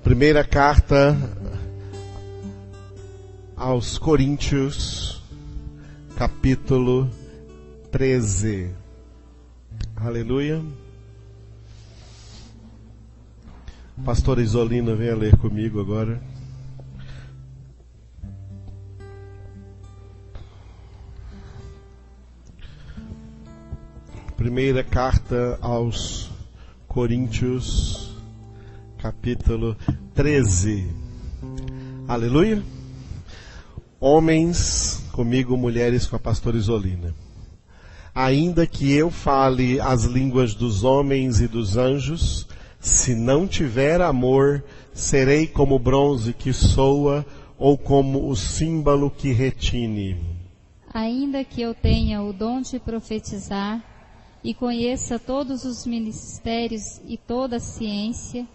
Primeira carta aos Coríntios, capítulo 13. Aleluia. Pastora Isolina, venha ler comigo agora. Primeira carta aos Coríntios, capítulo 13. Aleluia. Homens comigo, mulheres com a pastora Isolina. Ainda que eu fale as línguas dos homens e dos anjos, se não tiver amor, serei como bronze que soa ou como o símbolo que retine. Ainda que eu tenha o dom de profetizar e conheça todos os ministérios e toda a ciência,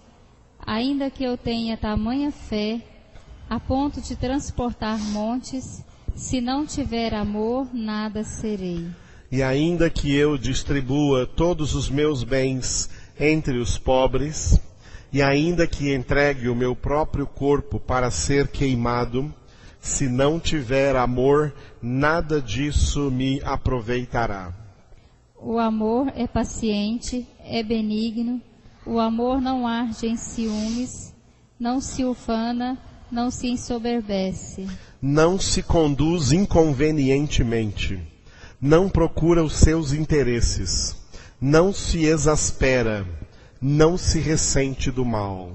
ainda que eu tenha tamanha fé, a ponto de transportar montes, se não tiver amor, nada serei. E ainda que eu distribua todos os meus bens entre os pobres, e ainda que entregue o meu próprio corpo para ser queimado, se não tiver amor, nada disso me aproveitará. O amor é paciente, é benigno, o amor não arde em ciúmes, não se ufana, não se ensoberbece. Não se conduz inconvenientemente, não procura os seus interesses, não se exaspera, não se ressente do mal.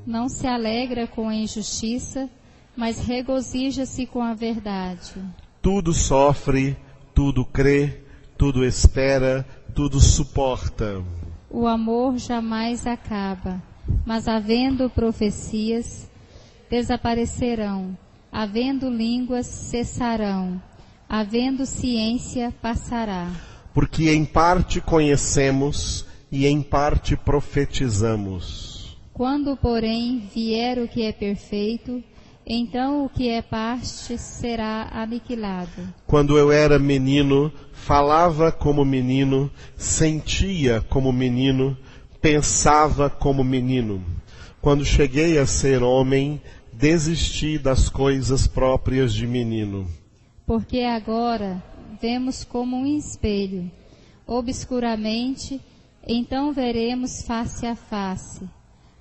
Não se alegra com a injustiça, mas regozija-se com a verdade. Tudo sofre, tudo crê, tudo espera, tudo suporta. O amor jamais acaba, mas havendo profecias, desaparecerão, havendo línguas, cessarão, havendo ciência, passará. Porque em parte conhecemos e em parte profetizamos. Quando, porém, vier o que é perfeito, então o que é parte será aniquilado. Quando eu era menino, falava como menino, sentia como menino, pensava como menino. Quando cheguei a ser homem, desisti das coisas próprias de menino. Porque agora vemos como um espelho, obscuramente, então veremos face a face.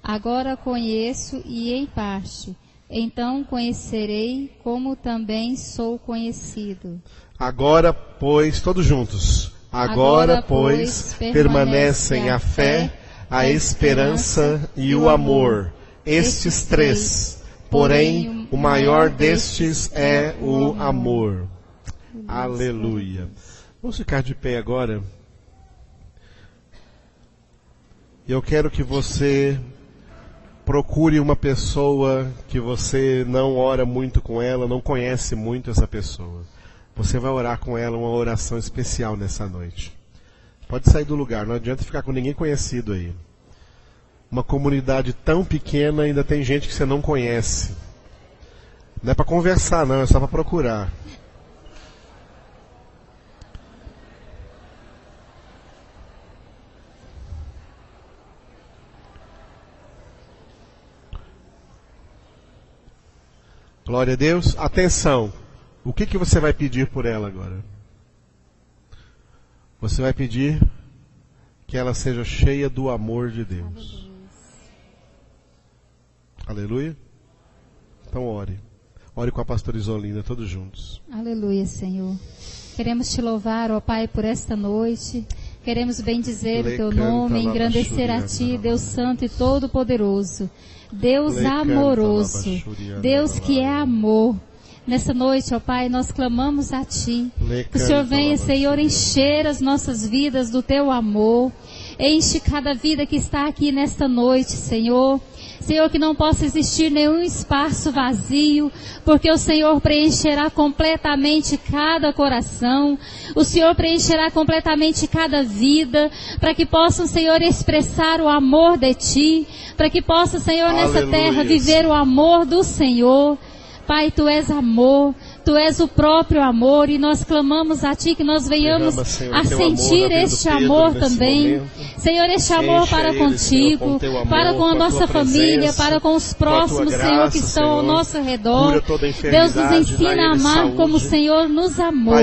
Agora conheço e em parte, então conhecerei como também sou conhecido. Agora, pois, todos juntos. Agora, pois, permanecem a fé, a esperança e o amor. Estes três. Porém, o maior destes é o amor. Aleluia. Vamos ficar de pé agora. Eu quero que você procure uma pessoa que você não ora muito com ela, não conhece muito essa pessoa. Você vai orar com ela uma oração especial nessa noite. Pode sair do lugar, não adianta ficar com ninguém conhecido aí. Uma comunidade tão pequena, ainda tem gente que você não conhece. Não é para conversar não, é só para procurar. Glória a Deus. Atenção. O que você vai pedir por ela agora? Você vai pedir que ela seja cheia do amor de Deus. Aleluia. Então ore. Ore com a pastora Isolina, todos juntos. Aleluia, Senhor. Queremos te louvar, ó Pai, por esta noite. Queremos bendizer o teu nome, engrandecer a ti, Deus Santo e Todo-Poderoso. Deus amoroso, Deus que é amor. Nessa noite, ó Pai, nós clamamos a Ti. Que o Senhor venha, Senhor, encher as nossas vidas do Teu amor. Enche cada vida que está aqui nesta noite, Senhor. Senhor, que não possa existir nenhum espaço vazio, porque o Senhor preencherá completamente cada coração, o Senhor preencherá completamente cada vida, para que possam, Senhor, expressar o amor de Ti, para que possa, Senhor, nessa terra viver o amor do Senhor. Pai, Tu és amor, Tu és o próprio amor e nós clamamos a Ti que nós venhamos a sentir este amor também. Senhor, este amor para contigo, para com a nossa família, para com os próximos, Senhor, que estão ao nosso redor. Deus nos ensina a amar como o Senhor nos amou.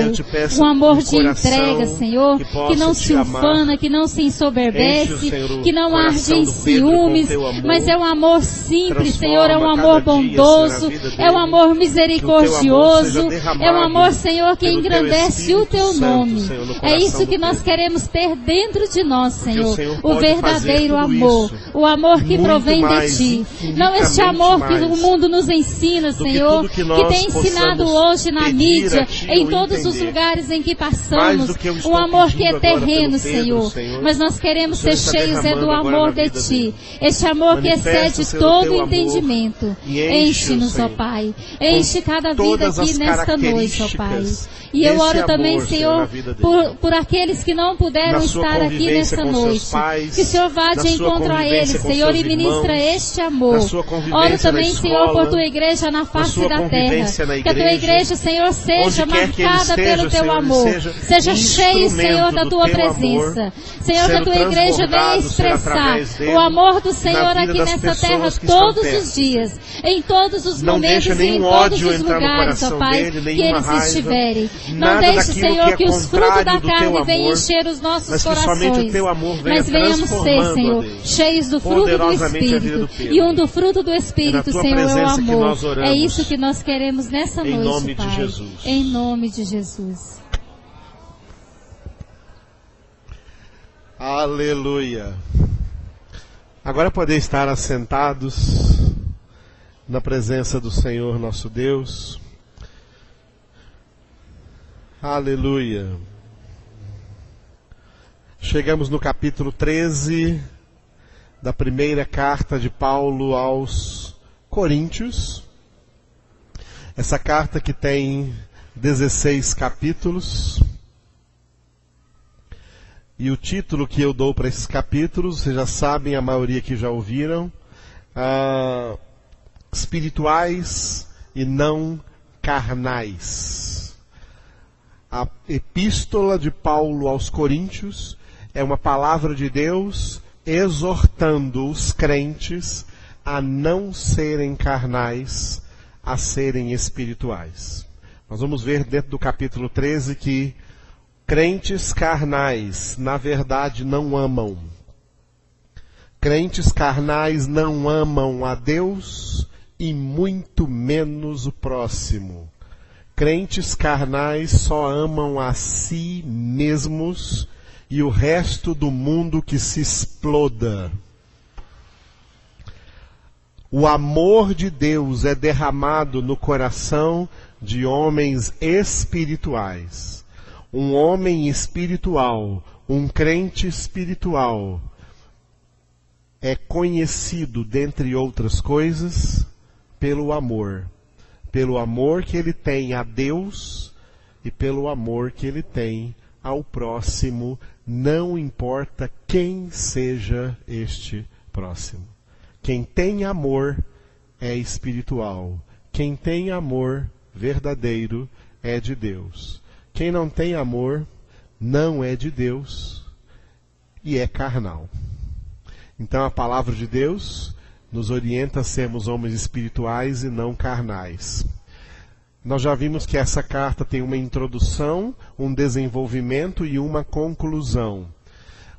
Um amor de entrega, Senhor, que não se ufana, que não se ensoberbece, que não arde em ciúmes, mas é um amor simples, Senhor, é um amor bondoso, é um amor misericordioso, é um amor, Senhor, que engrandece o Teu nome. É isso que nós queremos ter dentro de nós, Senhor, o verdadeiro amor, o amor que provém de Ti. Não este amor que o mundo nos ensina, Senhor, que tem ensinado hoje na mídia, em todos os lugares em que passamos, um amor que é terreno, Senhor, mas nós queremos ser cheios do amor de Ti, este amor que excede todo o entendimento. Enche-nos, ó Pai, enche cada vida aqui nesta noite, ó Pai. E eu oro também, Senhor, por aqueles que não puderam estar aqui nessa noite. Que o Senhor vá de encontro a eles, Senhor, e ministra este amor. Oro também, Senhor, por Tua igreja na face da terra. Que a Tua igreja, Senhor, seja marcada pelo Teu amor. Seja cheio, Senhor, da Tua presença. Senhor, que a Tua igreja venha expressar o amor do Senhor aqui nessa terra todos os dias, em todos os momentos e em todos os lugares, ó Pai, que eles estiverem. Não deixe, Senhor, que os frutos da carne venham encher os nossos corações, mas venhamos ser, Senhor, cheios do fruto do Espírito. E do fruto do Espírito, Senhor, é o amor. É isso que nós queremos nessa noite, Pai. Em nome de Jesus. Aleluia. Agora poder estar assentados na presença do Senhor nosso Deus. Aleluia. Chegamos no capítulo 13 da primeira carta de Paulo aos Coríntios. Essa carta que tem 16 capítulos. E o título que eu dou para esses capítulos, vocês já sabem, a maioria que já ouviram, espirituais e não carnais. A epístola de Paulo aos Coríntios é uma palavra de Deus exortando os crentes a não serem carnais, a serem espirituais. Nós vamos ver dentro do capítulo 13 que crentes carnais, na verdade, não amam. Crentes carnais não amam a Deus e muito menos o próximo. Crentes carnais só amam a si mesmos e o resto do mundo que se exploda. O amor de Deus é derramado no coração de homens espirituais. Um homem espiritual, um crente espiritual, é conhecido, dentre outras coisas, pelo amor. Pelo amor que ele tem a Deus e pelo amor que ele tem ao próximo, não importa quem seja este próximo. Quem tem amor é espiritual. Quem tem amor verdadeiro é de Deus. Quem não tem amor não é de Deus e é carnal. Então a palavra de Deus nos orienta a sermos homens espirituais e não carnais. Nós já vimos que essa carta tem uma introdução, um desenvolvimento e uma conclusão.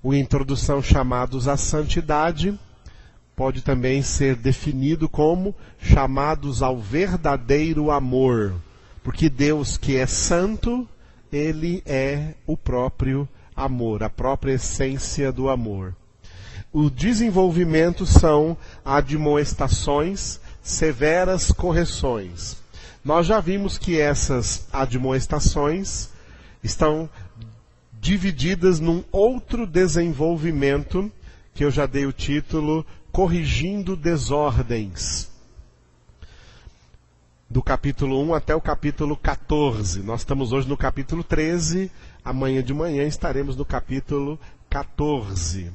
O introdução chamados à santidade pode também ser definido como chamados ao verdadeiro amor. Porque Deus que é santo, Ele é o próprio amor, a própria essência do amor. O desenvolvimento são admoestações, severas correções. Nós já vimos que essas admoestações estão divididas num outro desenvolvimento, que eu já dei o título, Corrigindo Desordens. Do capítulo 1 até o capítulo 14. Nós estamos hoje no capítulo 13, amanhã de manhã estaremos no capítulo 14.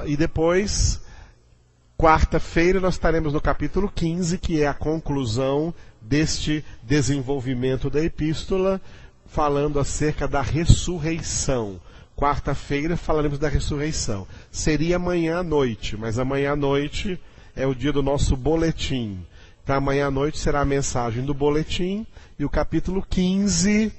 E depois, Quarta-feira nós estaremos no capítulo 15, que é a conclusão deste desenvolvimento da epístola, falando acerca da ressurreição. Quarta-feira falaremos da ressurreição. Seria amanhã à noite, mas amanhã à noite é o dia do nosso boletim. Então amanhã à noite será a mensagem do boletim, e o capítulo 15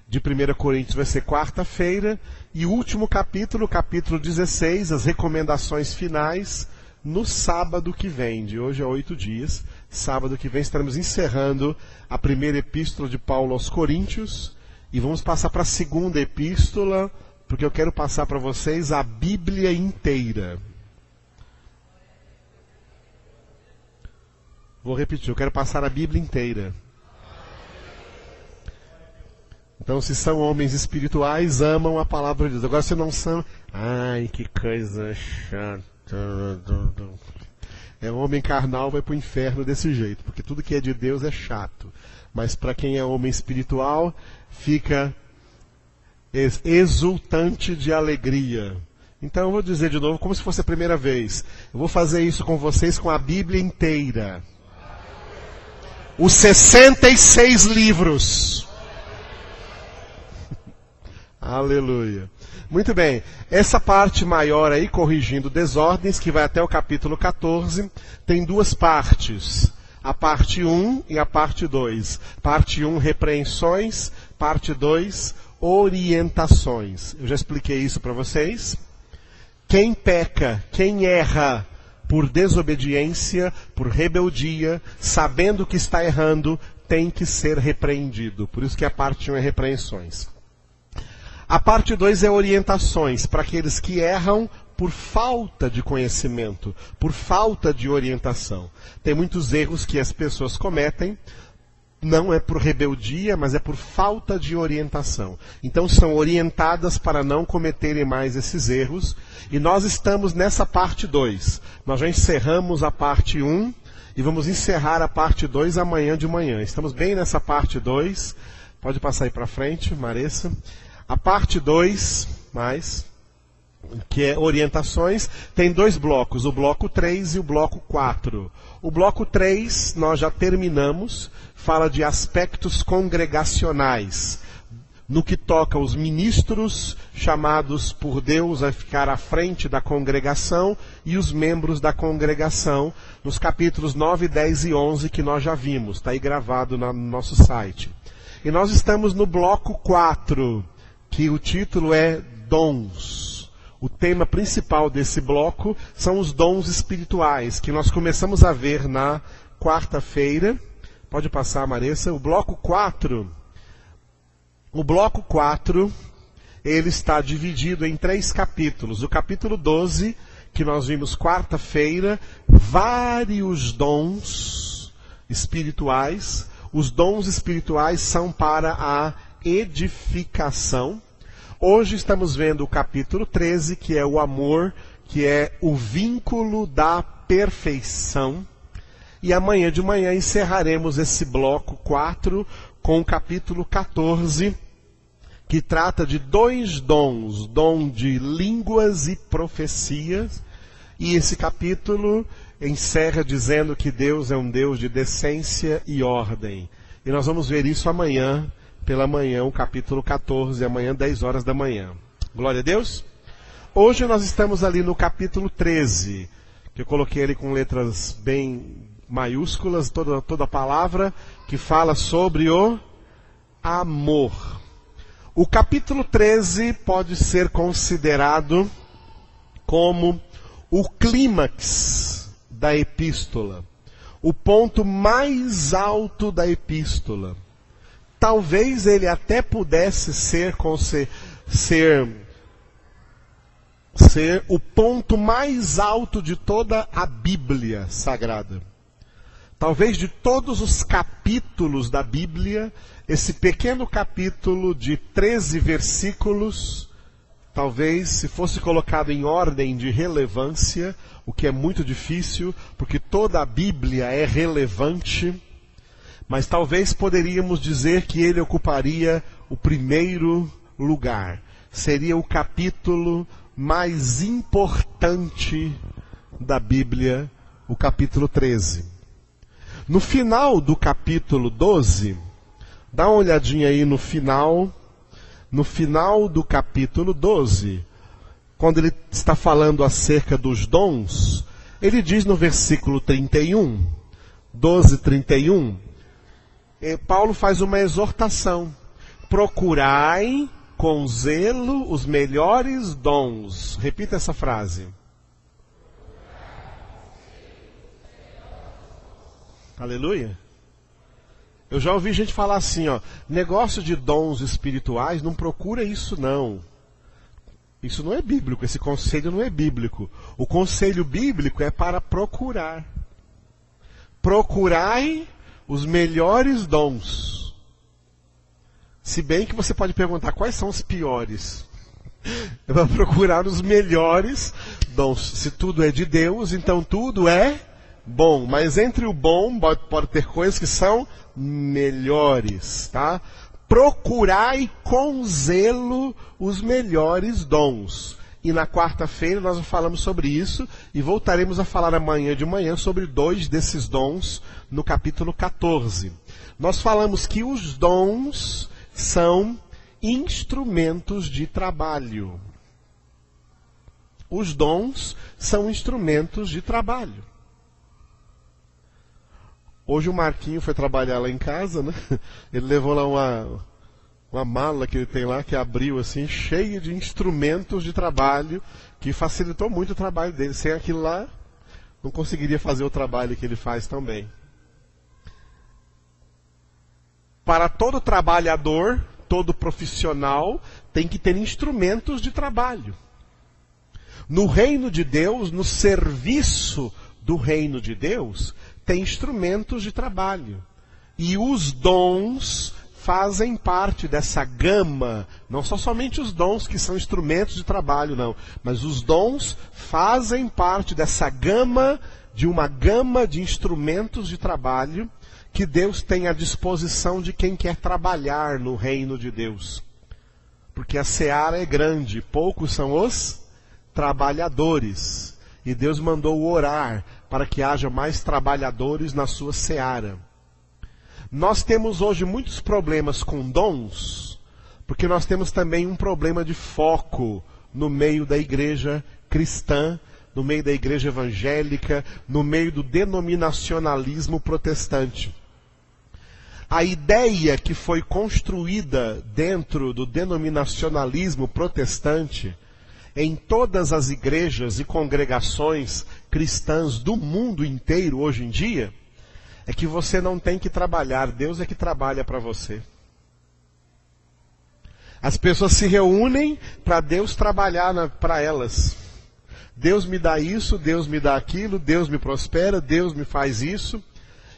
de 1 Coríntios vai ser quarta-feira, e o último capítulo, o capítulo 16, as recomendações finais, no sábado que vem. De hoje a 8 dias, sábado que vem estaremos encerrando a primeira epístola de Paulo aos Coríntios, e vamos passar para a segunda epístola, porque eu quero passar para vocês a Bíblia inteira. Vou repetir, eu quero passar a Bíblia inteira. Então, se são homens espirituais, amam a palavra de Deus. Agora, se não são, ai, que coisa chata. É, homem carnal vai para o inferno desse jeito, porque tudo que é de Deus é chato. Mas para quem é homem espiritual, fica exultante de alegria. Então eu vou dizer de novo, como se fosse a primeira vez. Eu vou fazer isso com vocês com a Bíblia inteira. Os 66 livros. Aleluia. Muito bem, essa parte maior aí, corrigindo desordens, que vai até o capítulo 14, tem duas partes. A parte 1 e a parte 2. Parte 1, repreensões. Parte 2, orientações. Eu já expliquei isso para vocês. Quem peca, quem erra por desobediência, por rebeldia, sabendo que está errando, tem que ser repreendido. Por isso que a parte 1 é repreensões. A parte 2 é orientações, para aqueles que erram por falta de conhecimento, por falta de orientação. Tem muitos erros que as pessoas cometem, não é por rebeldia, mas é por falta de orientação. Então são orientadas para não cometerem mais esses erros. E nós estamos nessa parte 2. Nós já encerramos a parte 1 e vamos encerrar a parte 2 amanhã de manhã. Estamos bem nessa parte 2. Pode passar aí para frente, Maressa. A parte 2, que é orientações, tem dois blocos, o bloco 3 e o bloco 4. O bloco 3 nós já terminamos, fala de aspectos congregacionais, no que toca os ministros chamados por Deus a ficar à frente da congregação e os membros da congregação, nos capítulos 9, 10 e 11 que nós já vimos, está aí gravado no nosso site. E nós estamos no bloco 4, que o título é Dons. O tema principal desse bloco são os dons espirituais, que nós começamos a ver na quarta-feira. Pode passar, Maressa. O bloco 4, ele está dividido em 3 capítulos. O capítulo 12, que nós vimos quarta-feira, vários dons espirituais. Os dons espirituais são para a edificação. Hoje estamos vendo o capítulo 13, que é o amor, que é o vínculo da perfeição. E amanhã de manhã encerraremos esse bloco 4 com o capítulo 14, que trata de 2 dons, dom de línguas e profecias. E esse capítulo encerra dizendo que Deus é um Deus de decência e ordem. E nós vamos ver isso amanhã, pela manhã, o capítulo 14, amanhã 10 horas da manhã. Glória a Deus. Hoje nós estamos ali no capítulo 13, que eu coloquei ali com letras bem maiúsculas, toda a palavra, que fala sobre o amor. O capítulo 13 pode ser considerado como o clímax da epístola, o ponto mais alto da epístola. Talvez ele até pudesse ser o ponto mais alto de toda a Bíblia Sagrada. Talvez de todos os capítulos da Bíblia, esse pequeno capítulo de 13 versículos, talvez se fosse colocado em ordem de relevância, o que é muito difícil, porque toda a Bíblia é relevante, mas talvez poderíamos dizer que ele ocuparia o primeiro lugar. Seria o capítulo mais importante da Bíblia o capítulo 13. No final do capítulo 12, dá uma olhadinha aí no final do capítulo 12, quando ele está falando acerca dos dons, ele diz no versículo 31, 12:31, Paulo faz uma exortação: procurai com zelo os melhores dons. Repita essa frase. Aleluia. Eu já ouvi gente falar assim, negócio de dons espirituais, não procura isso não. Isso não é bíblico, esse conselho não é bíblico. O conselho bíblico é para procurar. Procurai os melhores dons. Se bem que você pode perguntar quais são os piores. É para procurar os melhores dons. Se tudo é de Deus, então tudo é bom. Mas entre o bom pode ter coisas que são melhores, tá? Procurai com zelo os melhores dons. E na quarta-feira nós falamos sobre isso e voltaremos a falar amanhã de manhã sobre 2 desses dons no capítulo 14. Nós falamos que os dons são instrumentos de trabalho. Os dons são instrumentos de trabalho. Hoje o Marquinho foi trabalhar lá em casa, né? Ele levou lá uma mala que ele tem lá, que abriu assim, cheia de instrumentos de trabalho, que facilitou muito o trabalho dele. Sem aquilo lá, não conseguiria fazer o trabalho que ele faz também. Para todo trabalhador, todo profissional, tem que ter instrumentos de trabalho. No reino de Deus, no serviço do reino de Deus, tem instrumentos de trabalho. E os dons fazem parte dessa gama, não são somente os dons que são instrumentos de trabalho, não, mas os dons fazem parte dessa gama, de uma gama de instrumentos de trabalho que Deus tem à disposição de quem quer trabalhar no reino de Deus. Porque a seara é grande, poucos são os trabalhadores. E Deus mandou orar para que haja mais trabalhadores na sua seara. Nós temos hoje muitos problemas com dons, porque nós temos também um problema de foco no meio da igreja cristã, no meio da igreja evangélica, no meio do denominacionalismo protestante. A ideia que foi construída dentro do denominacionalismo protestante, em todas as igrejas e congregações cristãs do mundo inteiro hoje em dia, é que você não tem que trabalhar, Deus é que trabalha para você. As pessoas se reúnem para Deus trabalhar para elas. Deus me dá isso, Deus me dá aquilo, Deus me prospera, Deus me faz isso.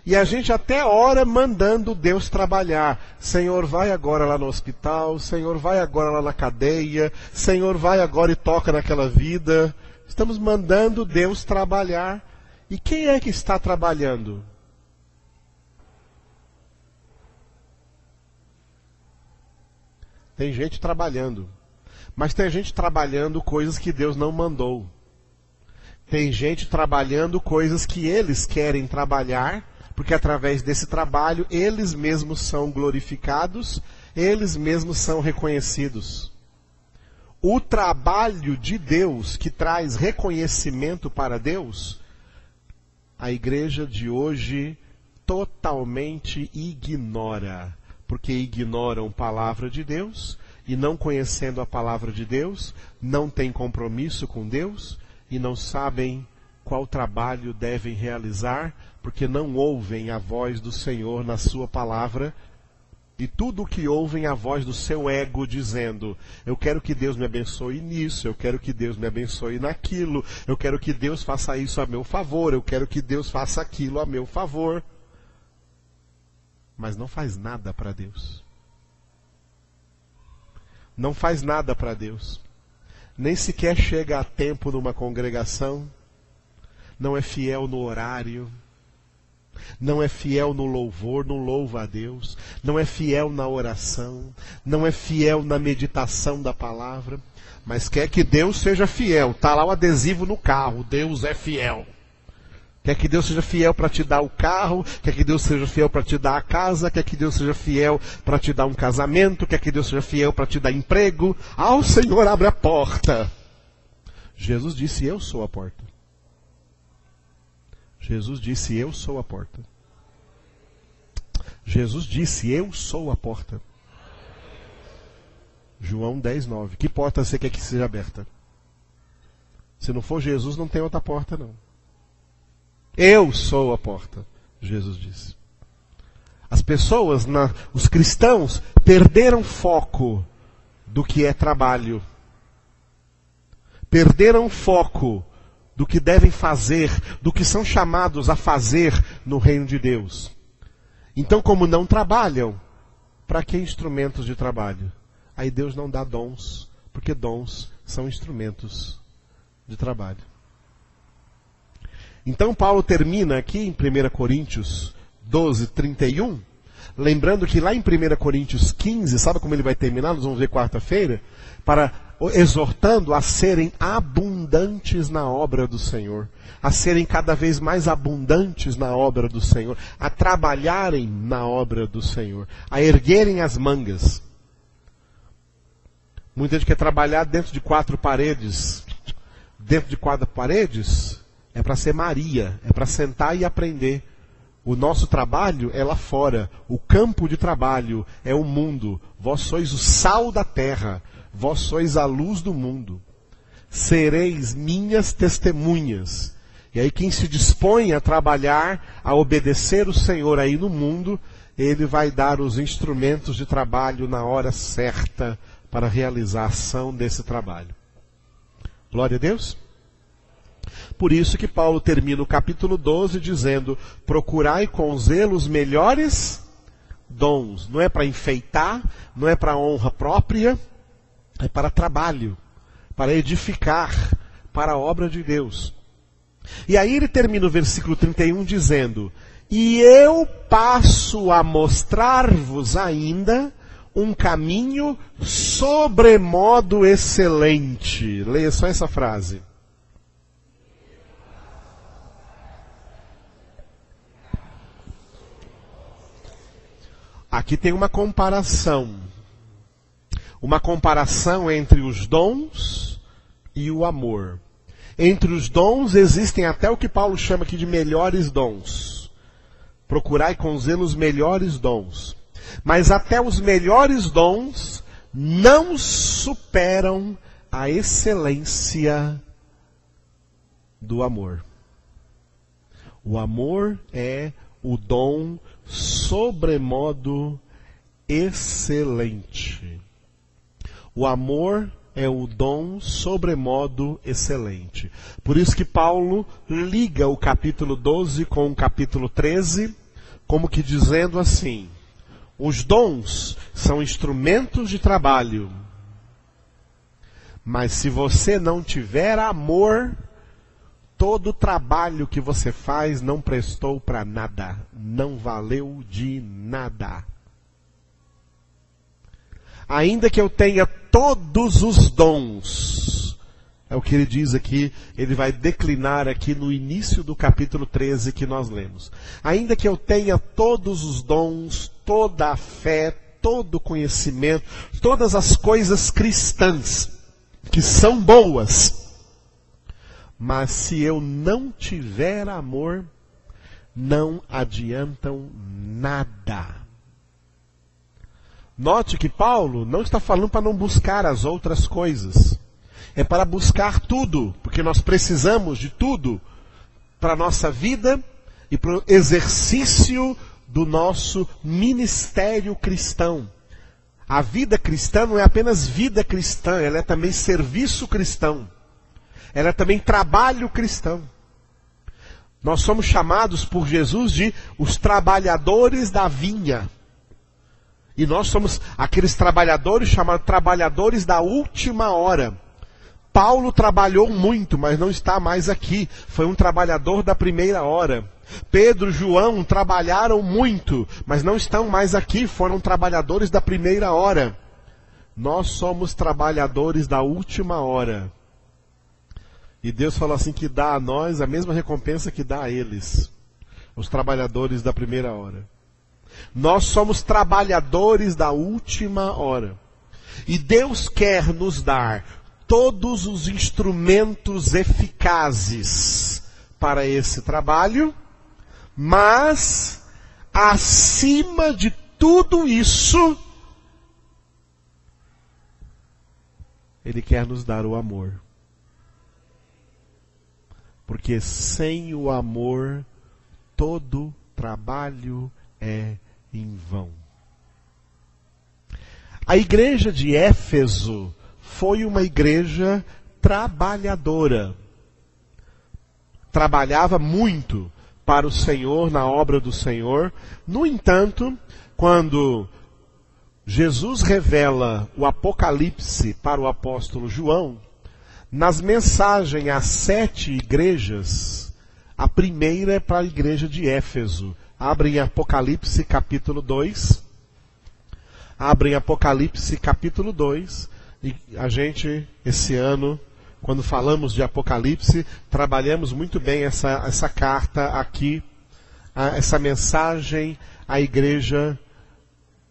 E a gente até ora mandando Deus trabalhar. Senhor, vai agora lá no hospital. Senhor, vai agora lá na cadeia. Senhor, vai agora e toca naquela vida. Estamos mandando Deus trabalhar. E quem é que está trabalhando? Tem gente trabalhando. Mas tem gente trabalhando coisas que Deus não mandou. Tem gente trabalhando coisas que eles querem trabalhar, porque através desse trabalho eles mesmos são glorificados, eles mesmos são reconhecidos. O trabalho de Deus que traz reconhecimento para Deus, a igreja de hoje totalmente ignora, porque ignoram a palavra de Deus, e não conhecendo a palavra de Deus, não têm compromisso com Deus, e não sabem qual trabalho devem realizar, porque não ouvem a voz do Senhor na sua palavra, e tudo o que ouvem a voz do seu ego dizendo: eu quero que Deus me abençoe nisso, eu quero que Deus me abençoe naquilo, eu quero que Deus faça isso a meu favor, eu quero que Deus faça aquilo a meu favor. Mas não faz nada para Deus. Não faz nada para Deus. Nem sequer chega a tempo numa congregação, não é fiel no horário, não é fiel no louvor, não louva a Deus, não é fiel na oração, não é fiel na meditação da palavra, mas quer que Deus seja fiel. Está lá o adesivo no carro, Deus é fiel. Quer que Deus seja fiel para te dar o carro, quer que Deus seja fiel para te dar a casa, quer que Deus seja fiel para te dar um casamento, quer que Deus seja fiel para te dar emprego. Ah, o Senhor abre a porta. Jesus disse, eu sou a porta. Jesus disse, eu sou a porta. Jesus disse, eu sou a porta. João 10:9. Que porta você quer que seja aberta? Se não for Jesus, não tem outra porta, não. Eu sou a porta, Jesus disse. As pessoas, os cristãos, perderam foco do que é trabalho. Perderam foco do que devem fazer, do que são chamados a fazer no reino de Deus. Então, como não trabalham, para que instrumentos de trabalho? Aí Deus não dá dons, porque dons são instrumentos de trabalho. Então Paulo termina aqui em 1 Coríntios 12:31, lembrando que lá em 1 Coríntios 15, sabe como ele vai terminar? Nós vamos ver quarta-feira, exortando a serem abundantes na obra do Senhor, a serem cada vez mais abundantes na obra do Senhor, a trabalharem na obra do Senhor, a erguerem as mangas. Muita gente quer trabalhar dentro de 4 paredes. Dentro de 4 paredes é para ser Maria, é para sentar e aprender. O nosso trabalho é lá fora. O campo de trabalho é o mundo. Vós sois o sal da terra. Vós sois a luz do mundo. Sereis minhas testemunhas. E aí quem se dispõe a trabalhar, a obedecer o Senhor aí no mundo, Ele vai dar os instrumentos de trabalho na hora certa para realizar a ação desse trabalho. Glória a Deus. Por isso que Paulo termina o capítulo 12 dizendo, procurai com zelo os melhores dons. Não é para enfeitar, não é para honra própria, é para trabalho, para edificar, para a obra de Deus. E aí ele termina o versículo 31 dizendo, e eu passo a mostrar-vos ainda um caminho sobremodo excelente. Leia só essa frase. Aqui tem uma comparação. Uma comparação entre os dons e o amor. Entre os dons existem até o que Paulo chama aqui de melhores dons. Procurai com zelo os melhores dons. Mas até os melhores dons não superam a excelência do amor. O amor é o dom sobremodo excelente. O amor é o dom sobremodo excelente. Por isso que Paulo liga o capítulo 12 com o capítulo 13, como que dizendo assim, os dons são instrumentos de trabalho, mas se você não tiver amor, todo o trabalho que você faz não prestou para nada, não valeu de nada. Ainda que eu tenha todos os dons, é o que ele diz aqui, ele vai declinar aqui no início do capítulo 13 que nós lemos. Ainda que eu tenha todos os dons, toda a fé, todo o conhecimento, todas as coisas cristãs, que são boas, mas se eu não tiver amor, não adiantam nada. Note que Paulo não está falando para não buscar as outras coisas. É para buscar tudo, porque nós precisamos de tudo para a nossa vida e para o exercício do nosso ministério cristão. A vida cristã não é apenas vida cristã, ela é também serviço cristão. Ela é também trabalho cristão. Nós somos chamados por Jesus de os trabalhadores da vinha. E nós somos aqueles trabalhadores chamados trabalhadores da última hora. Paulo trabalhou muito, mas não está mais aqui. Foi um trabalhador da primeira hora. Pedro e João trabalharam muito, mas não estão mais aqui. Foram trabalhadores da primeira hora. Nós somos trabalhadores da última hora. E Deus falou assim que dá a nós a mesma recompensa que dá a eles, os trabalhadores da primeira hora. Nós somos trabalhadores da última hora. E Deus quer nos dar todos os instrumentos eficazes para esse trabalho, mas, acima de tudo isso, Ele quer nos dar o amor. Porque sem o amor, todo trabalho é em vão. A igreja de Éfeso foi uma igreja trabalhadora. Trabalhava muito para o Senhor, na obra do Senhor. No entanto, quando Jesus revela o Apocalipse para o apóstolo João, nas mensagens às 7 igrejas, a primeira é para a igreja de Éfeso. Abrem Apocalipse capítulo 2. Abrem Apocalipse capítulo 2. E a gente, esse ano, quando falamos de Apocalipse, trabalhamos muito bem essa carta aqui, essa mensagem à igreja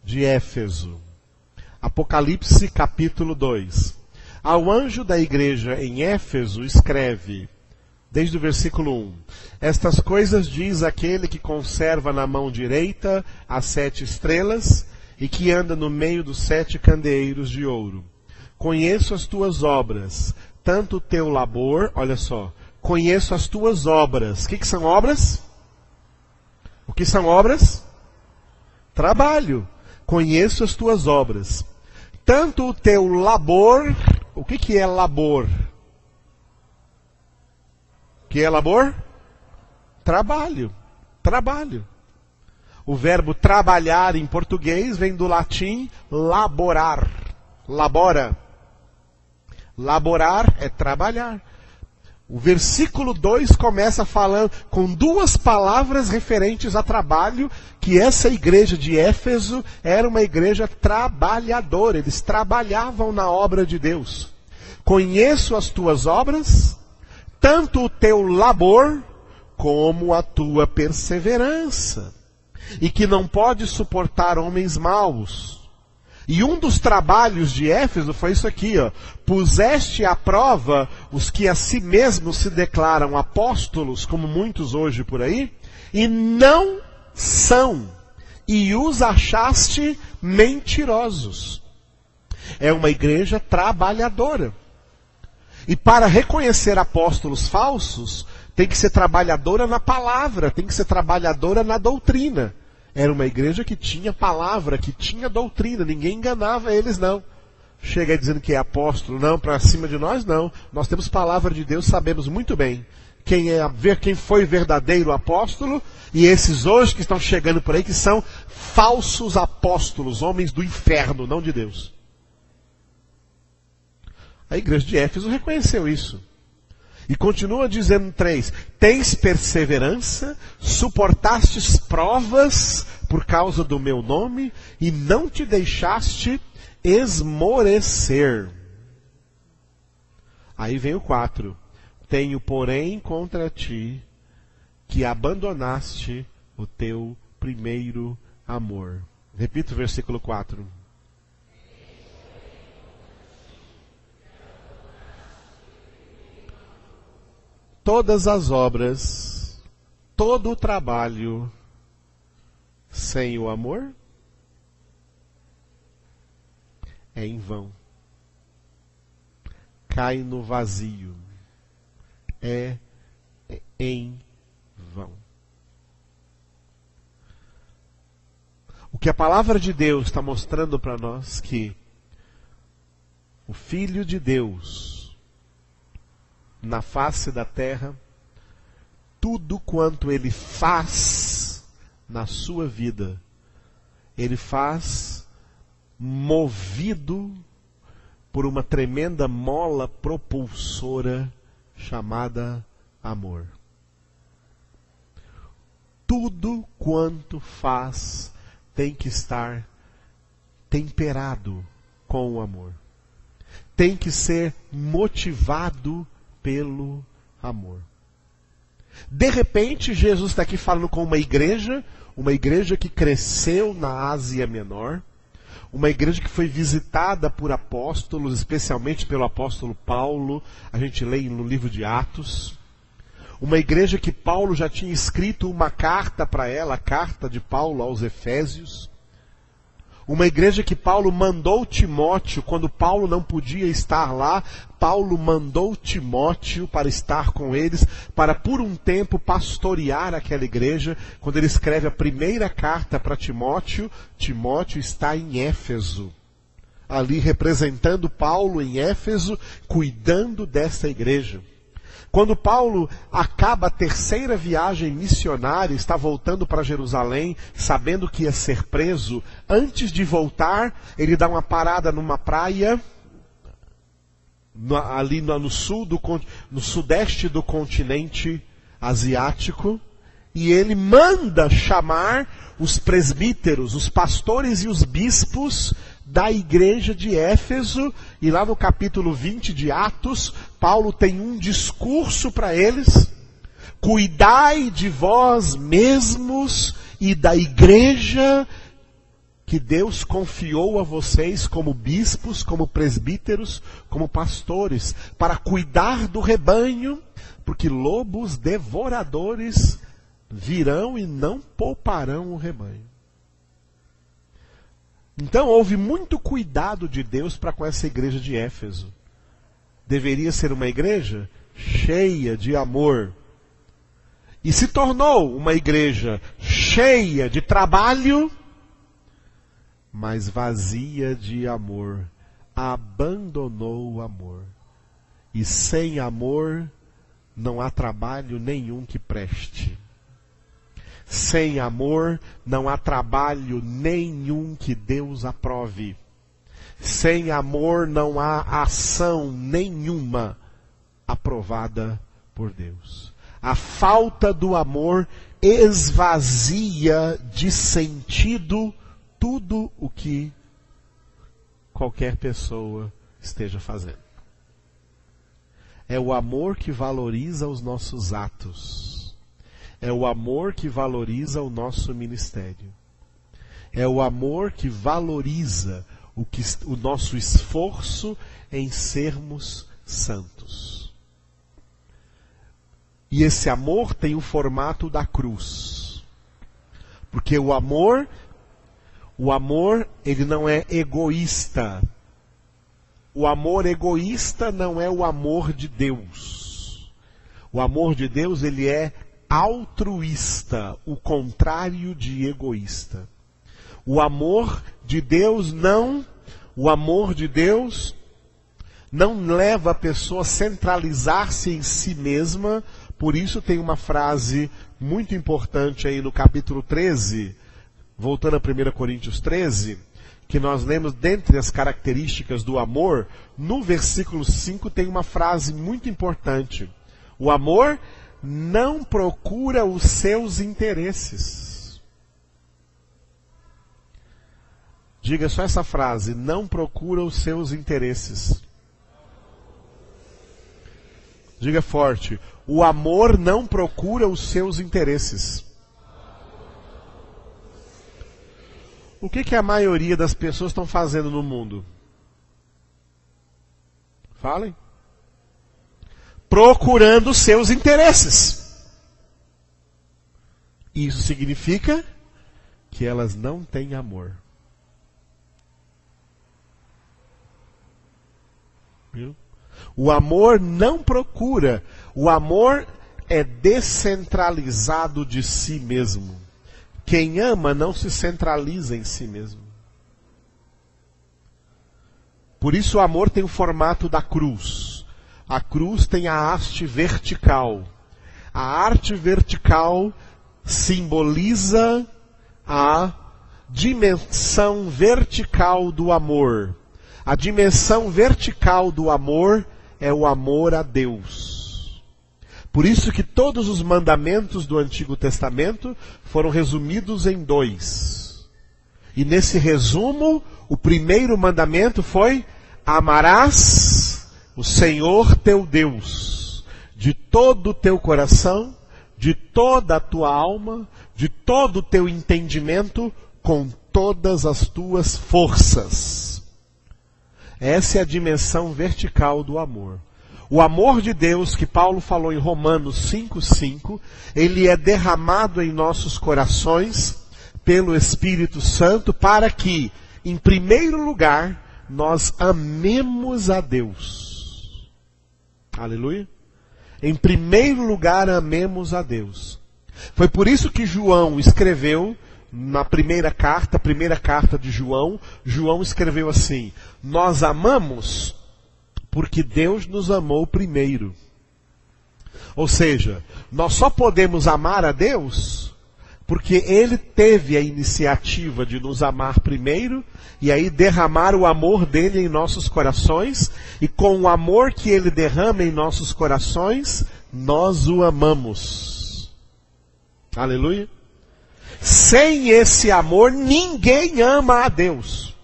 de Éfeso. Apocalipse capítulo 2. Ao anjo da igreja em Éfeso escreve, desde o versículo 1, estas coisas diz aquele que conserva na mão direita as 7 estrelas e que anda no meio dos 7 candeeiros de ouro. Conheço as tuas obras, tanto o teu labor, olha só, conheço as tuas obras. O que são obras? O que são obras? Trabalho. Conheço as tuas obras. Tanto o teu labor, o que é labor? O que é labor? Trabalho. Trabalho. O verbo trabalhar em português vem do latim laborar. Labora. Laborar é trabalhar. O versículo 2 começa falando com 2 palavras referentes a trabalho, que essa igreja de Éfeso era uma igreja trabalhadora. Eles trabalhavam na obra de Deus. Conheço as tuas obras, tanto o teu labor como a tua perseverança, e que não podes suportar homens maus. E um dos trabalhos de Éfeso foi isso aqui, ó. Puseste à prova os que a si mesmos se declaram apóstolos, como muitos hoje por aí, e não são, e os achaste mentirosos. É uma igreja trabalhadora. E para reconhecer apóstolos falsos, tem que ser trabalhadora na palavra, tem que ser trabalhadora na doutrina. Era uma igreja que tinha palavra, que tinha doutrina, ninguém enganava eles não. Chega aí dizendo que é apóstolo, não, para cima de nós não. Nós temos palavra de Deus, sabemos muito bem quem foi verdadeiro apóstolo, e esses hoje que estão chegando por aí que são falsos apóstolos, homens do inferno, não de Deus. A igreja de Éfeso reconheceu isso. E continua dizendo 3, tens perseverança, suportastes provas por causa do meu nome, e não te deixaste esmorecer. Aí vem o 4, tenho porém contra ti, que abandonaste o teu primeiro amor. Repita o versículo 4. Todas as obras, todo o trabalho, sem o amor, é em vão. Cai no vazio. É em vão. O que a palavra de Deus está mostrando para nós que o Filho de Deus, na face da terra, tudo quanto ele faz na sua vida, ele faz movido por uma tremenda mola propulsora chamada amor. Tudo quanto faz tem que estar temperado com o amor. Tem que ser motivado pelo amor. De repente, Jesus está aqui falando com uma igreja que cresceu na Ásia Menor, uma igreja que foi visitada por apóstolos, especialmente pelo apóstolo Paulo, a gente lê no livro de Atos. Uma igreja que Paulo já tinha escrito uma carta para ela, a carta de Paulo aos Efésios. Uma igreja que Paulo mandou Timóteo, quando Paulo não podia estar lá, Paulo mandou Timóteo para estar com eles, para por um tempo pastorear aquela igreja. Quando ele escreve a primeira carta para Timóteo, Timóteo está em Éfeso, ali representando Paulo em Éfeso, cuidando dessa igreja. Quando Paulo acaba a terceira viagem missionária, está voltando para Jerusalém, sabendo que ia ser preso, antes de voltar, ele dá uma parada numa praia, ali no sudeste do continente asiático, e ele manda chamar os presbíteros, os pastores e os bispos da igreja de Éfeso, e lá no capítulo 20 de Atos, Paulo tem um discurso para eles: cuidai de vós mesmos e da igreja que Deus confiou a vocês como bispos, como presbíteros, como pastores, para cuidar do rebanho, porque lobos devoradores virão e não pouparão o rebanho. Então houve muito cuidado de Deus para com essa igreja de Éfeso. Deveria ser uma igreja cheia de amor. E se tornou uma igreja cheia de trabalho, mas vazia de amor. Abandonou o amor. E sem amor não há trabalho nenhum que preste. Sem amor não há trabalho nenhum que Deus aprove. Sem amor não há ação nenhuma aprovada por Deus. A falta do amor esvazia de sentido tudo o que qualquer pessoa esteja fazendo. É o amor que valoriza os nossos atos. É o amor que valoriza o nosso ministério. É o amor que valoriza o nosso esforço em sermos santos. E esse amor tem o formato da cruz. Porque o amor, ele não é egoísta. O amor egoísta não é o amor de Deus. O amor de Deus, ele é altruísta, o contrário de egoísta. O amor de Deus não leva a pessoa a centralizar-se em si mesma. Por isso tem uma frase muito importante aí no capítulo 13, voltando a 1 Coríntios 13, que nós lemos dentre as características do amor. No versículo 5 tem uma frase muito importante. O amor não procura os seus interesses. Diga só essa frase: não procura os seus interesses. Diga forte: o amor não procura os seus interesses. O que a maioria das pessoas estão fazendo no mundo? Falem. Procurando seus interesses. Isso significa que elas não têm amor. Viu? O amor não procura. O amor é descentralizado de si mesmo. Quem ama não se centraliza em si mesmo. Por isso o amor tem o formato da cruz. A cruz tem a haste vertical. A haste vertical simboliza a dimensão vertical do amor. A dimensão vertical do amor é o amor a Deus. Por isso que todos os mandamentos do Antigo Testamento foram resumidos em 2. E nesse resumo, o primeiro mandamento foi: amarás o Senhor teu Deus de todo o teu coração, de toda a tua alma, de todo o teu entendimento, com todas as tuas forças. Essa é a dimensão vertical do amor. O amor de Deus, que Paulo falou em Romanos 5:5, ele é derramado em nossos corações pelo Espírito Santo para que, em primeiro lugar, nós amemos a Deus. Aleluia. Em primeiro lugar, amemos a Deus. Foi por isso que João escreveu na primeira carta de João, João escreveu assim: nós amamos porque Deus nos amou primeiro. Ou seja, nós só podemos amar a Deus porque Ele teve a iniciativa de nos amar primeiro e aí derramar o amor dele em nossos corações, e com o amor que Ele derrama em nossos corações, nós o amamos. Aleluia. Sem esse amor, ninguém ama a Deus.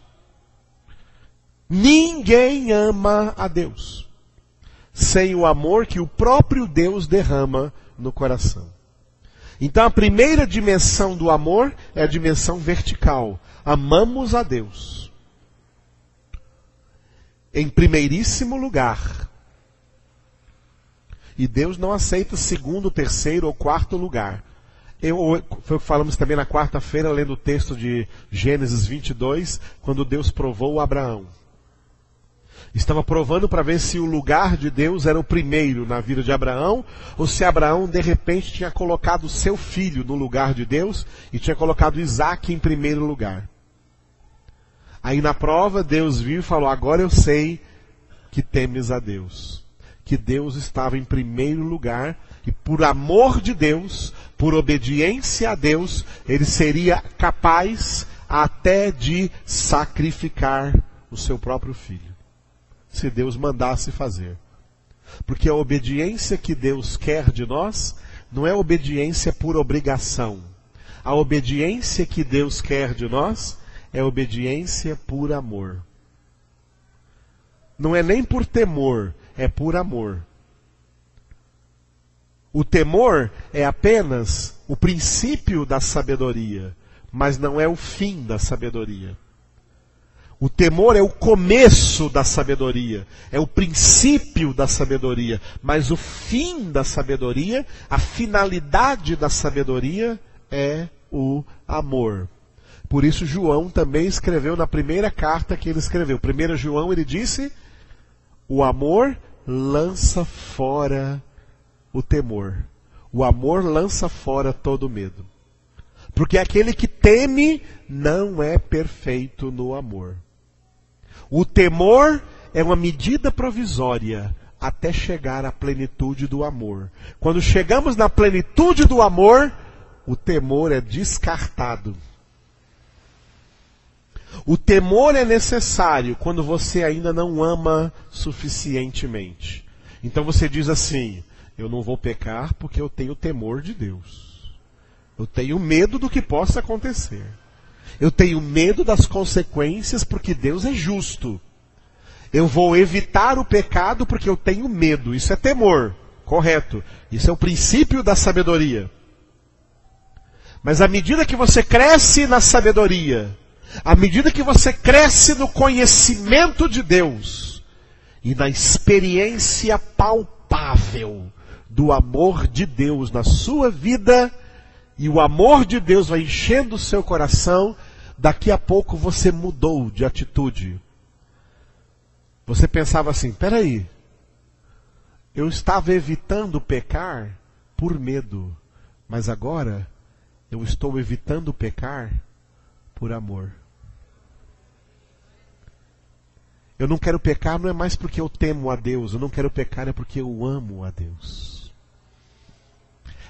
Ninguém ama a Deus sem o amor que o próprio Deus derrama no coração. Então a primeira dimensão do amor é a dimensão vertical. Amamos a Deus. Em primeiríssimo lugar. E Deus não aceita segundo, terceiro ou quarto lugar. Foi o que falamos também na quarta-feira, lendo o texto de Gênesis 22, quando Deus provou Abraão. Estava provando para ver se o lugar de Deus era o primeiro na vida de Abraão, ou se Abraão de repente tinha colocado o seu filho no lugar de Deus e tinha colocado Isaac em primeiro lugar. Aí na prova Deus viu e falou: agora eu sei que temes a Deus. Que Deus estava em primeiro lugar e por amor de Deus, por obediência a Deus, ele seria capaz até de sacrificar o seu próprio filho, se Deus mandasse fazer. Porque a obediência que Deus quer de nós não é obediência por obrigação. A obediência que Deus quer de nós é obediência por amor. Não é nem por temor, é por amor. O temor é apenas o princípio da sabedoria, mas não é o fim da sabedoria. O temor é o começo da sabedoria, é o princípio da sabedoria, mas o fim da sabedoria, a finalidade da sabedoria é o amor. Por isso João também escreveu na primeira carta que ele escreveu. 1 João ele disse: o amor lança fora o temor. O amor lança fora todo medo. Porque aquele que teme não é perfeito no amor. O temor é uma medida provisória até chegar à plenitude do amor. Quando chegamos na plenitude do amor, o temor é descartado. O temor é necessário quando você ainda não ama suficientemente. Então você diz assim: eu não vou pecar porque eu tenho temor de Deus. Eu tenho medo do que possa acontecer. Eu tenho medo das consequências porque Deus é justo. Eu vou evitar o pecado porque eu tenho medo. Isso é temor, correto. Isso é o princípio da sabedoria. Mas à medida que você cresce na sabedoria, à medida que você cresce no conhecimento de Deus e na experiência palpável do amor de Deus na sua vida, e o amor de Deus vai enchendo o seu coração, daqui a pouco você mudou de atitude. Você pensava assim: peraí, eu estava evitando pecar por medo, mas agora eu estou evitando pecar por amor. Eu não quero pecar, não é mais porque eu temo a Deus, eu não quero pecar é porque eu amo a Deus.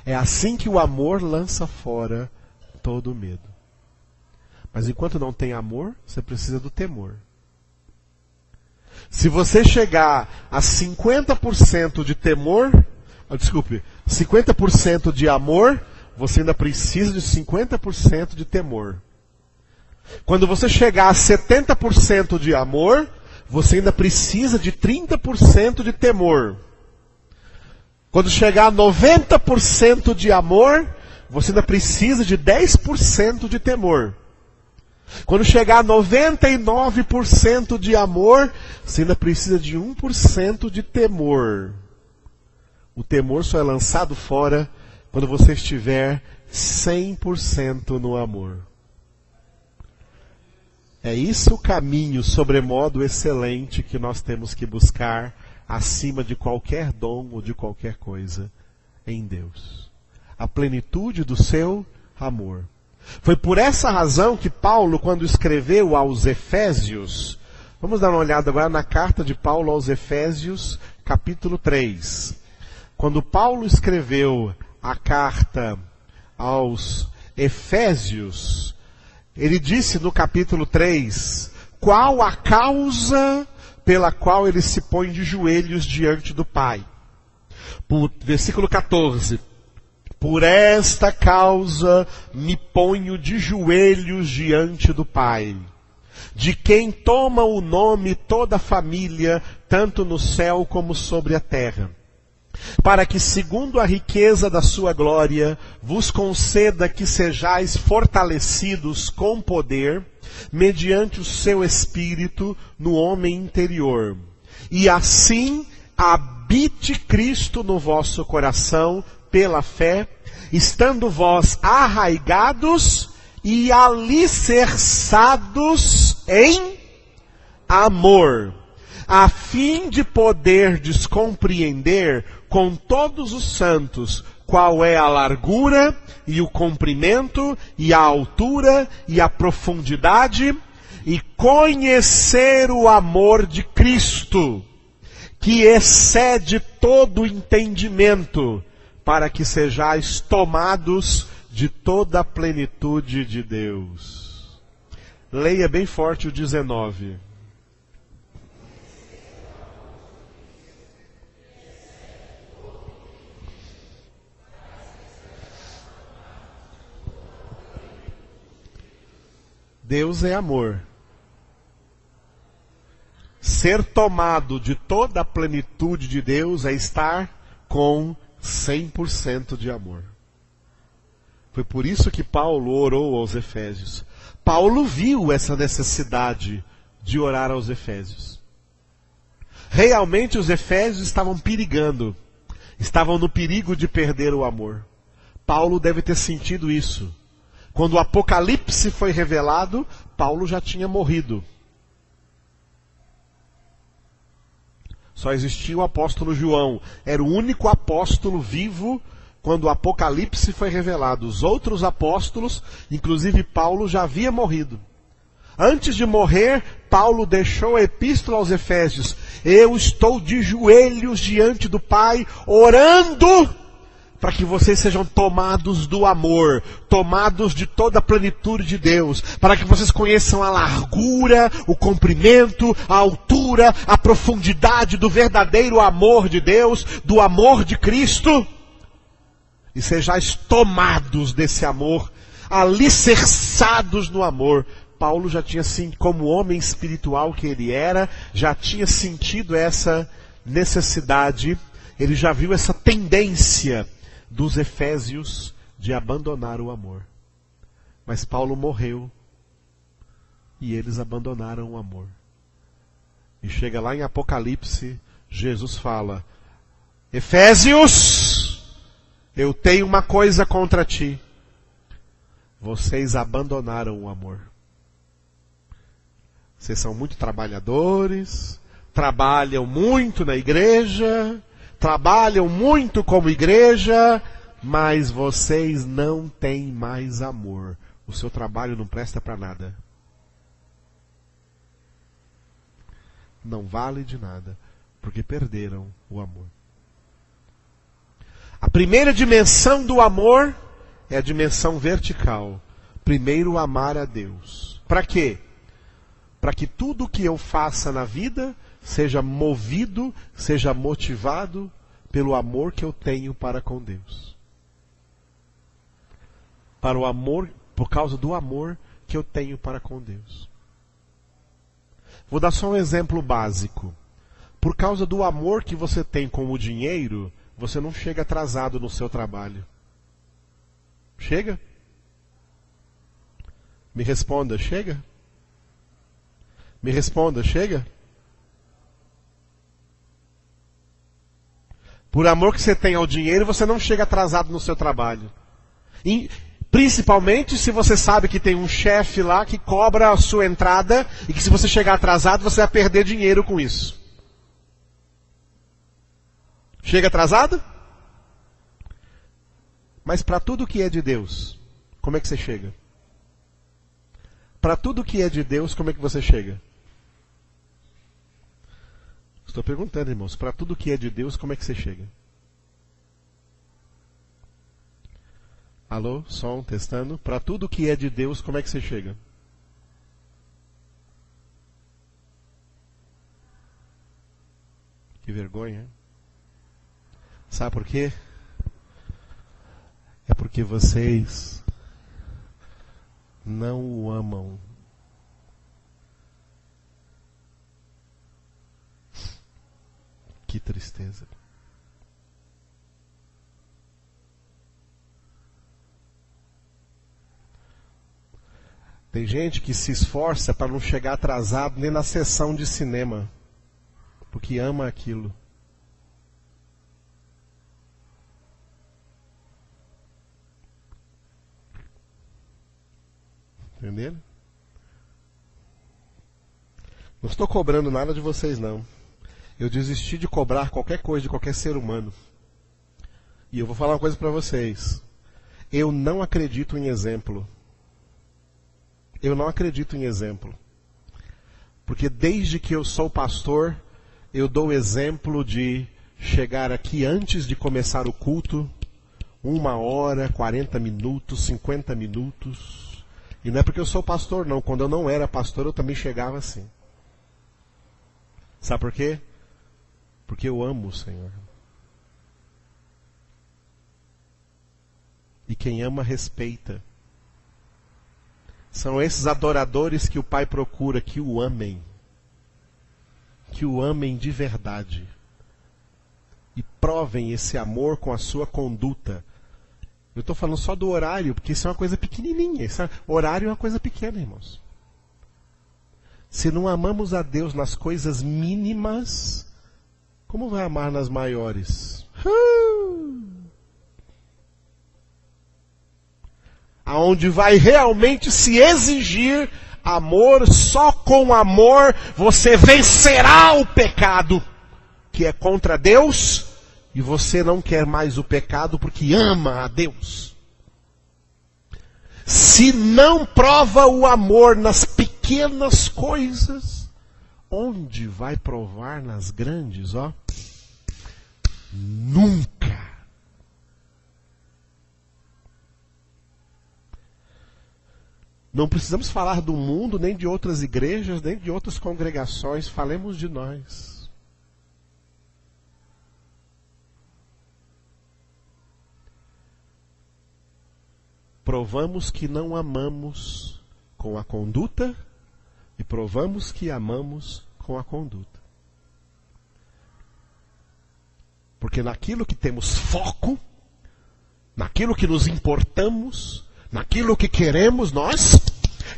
É assim que o amor lança fora todo medo. Mas enquanto não tem amor, você precisa do temor. Se você chegar a 50% de temor, 50% de amor, você ainda precisa de 50% de temor. Quando você chegar a 70% de amor, você ainda precisa de 30% de temor. Quando chegar a 90% de amor, você ainda precisa de 10% de temor. Quando chegar a 99% de amor, você ainda precisa de 1% de temor. O temor só é lançado fora quando você estiver 100% no amor. É isso o caminho sobremodo excelente que nós temos que buscar acima de qualquer dom ou de qualquer coisa em Deus. A plenitude do seu amor. Foi por essa razão que Paulo, quando escreveu aos Efésios, vamos dar uma olhada agora na carta de Paulo aos Efésios, capítulo 3. Quando Paulo escreveu a carta aos Efésios, ele disse no capítulo 3, qual a causa pela qual ele se põe de joelhos diante do Pai. Versículo 14. Por esta causa me ponho de joelhos diante do Pai, de quem toma o nome toda a família, tanto no céu como sobre a terra, para que, segundo a riqueza da sua glória, vos conceda que sejais fortalecidos com poder, mediante o seu Espírito no homem interior. E assim habite Cristo no vosso coração, pela fé, estando vós arraigados e alicerçados em amor, a fim de poderdes compreender com todos os santos qual é a largura e o comprimento e a altura e a profundidade, e conhecer o amor de Cristo, que excede todo entendimento, para que sejais tomados de toda a plenitude de Deus. Leia bem forte o 19. Deus é amor. Ser tomado de toda a plenitude de Deus é estar com 100% de amor. Foi por isso que Paulo orou aos Efésios. Paulo viu essa necessidade de orar aos Efésios. Realmente os Efésios estavam perigando. Estavam no perigo de perder o amor. Paulo deve ter sentido isso. Quando o Apocalipse foi revelado, Paulo já tinha morrido. Só existia o apóstolo João. Era o único apóstolo vivo quando o Apocalipse foi revelado. Os outros apóstolos, inclusive Paulo, já havia morrido. Antes de morrer, Paulo deixou a epístola aos Efésios. Eu estou de joelhos diante do Pai, orando para que vocês sejam tomados do amor, tomados de toda a plenitude de Deus, para que vocês conheçam a largura, o comprimento, a altura, a profundidade do verdadeiro amor de Deus, do amor de Cristo, e sejais tomados desse amor, alicerçados no amor. Paulo já tinha, como homem espiritual que ele era, já tinha sentido essa necessidade, ele já viu essa tendência dos Efésios de abandonar o amor. Mas Paulo morreu e eles abandonaram o amor. E chega lá em Apocalipse, Jesus fala: Efésios, eu tenho uma coisa contra ti. Vocês abandonaram o amor. Vocês são muito trabalhadores, trabalham muito na igreja, trabalham muito como igreja, mas vocês não têm mais amor. O seu trabalho não presta para nada. Não vale de nada, porque perderam o amor. A primeira dimensão do amor é a dimensão vertical. Primeiro, amar a Deus. Para quê? Para que tudo o que eu faça na vida seja movido, seja motivado pelo amor que eu tenho para com Deus. Para o amor, por causa do amor que eu tenho para com Deus. Vou dar só um exemplo básico. Por causa do amor que você tem com o dinheiro, você não chega atrasado no seu trabalho. Chega? Me responda, chega? Me responda, chega? Por amor que você tem ao dinheiro, você não chega atrasado no seu trabalho. Principalmente se você sabe que tem um chefe lá que cobra a sua entrada e que se você chegar atrasado, você vai perder dinheiro com isso. Chega atrasado? Mas para tudo que é de Deus, como é que você chega? Para tudo que é de Deus, como é que você chega? Estou perguntando, irmãos, para tudo que é de Deus, como é que você chega? Alô, som, testando. Para tudo que é de Deus, como é que você chega? Que vergonha, hein? Sabe por quê? É porque vocês não o amam. Que tristeza. Tem gente que se esforça para não chegar atrasado nem na sessão de cinema, porque ama aquilo. Entenderam? Não estou cobrando nada de vocês, não. Eu desisti de cobrar qualquer coisa de qualquer ser humano. E eu vou falar uma coisa para vocês. Eu não acredito em exemplo. Eu não acredito em exemplo. Porque desde que eu sou pastor, eu dou exemplo de chegar aqui antes de começar o culto, 1 hora, 40 minutos, 50 minutos. E não é porque eu sou pastor, não. Quando eu não era pastor, eu também chegava assim. Sabe por quê? Porque eu amo o Senhor. E quem ama, respeita. São esses adoradores que o Pai procura, que o amem. Que o amem de verdade. E provem esse amor com a sua conduta. Eu estou falando só do horário, porque isso é uma coisa pequenininha. Horário é uma coisa pequena, irmãos. Se não amamos a Deus nas coisas mínimas, como vai amar nas maiores? Aonde vai realmente se exigir amor, só com amor você vencerá o pecado, que é contra Deus, e você não quer mais o pecado porque ama a Deus. Se não prova o amor nas pequenas coisas, onde vai provar nas grandes, ó? Nunca. Não precisamos falar do mundo, nem de outras igrejas, nem de outras congregações. Falemos de nós. Provamos que não amamos com a conduta e provamos que amamos com a conduta. Porque naquilo que temos foco, naquilo que nos importamos, naquilo que queremos, nós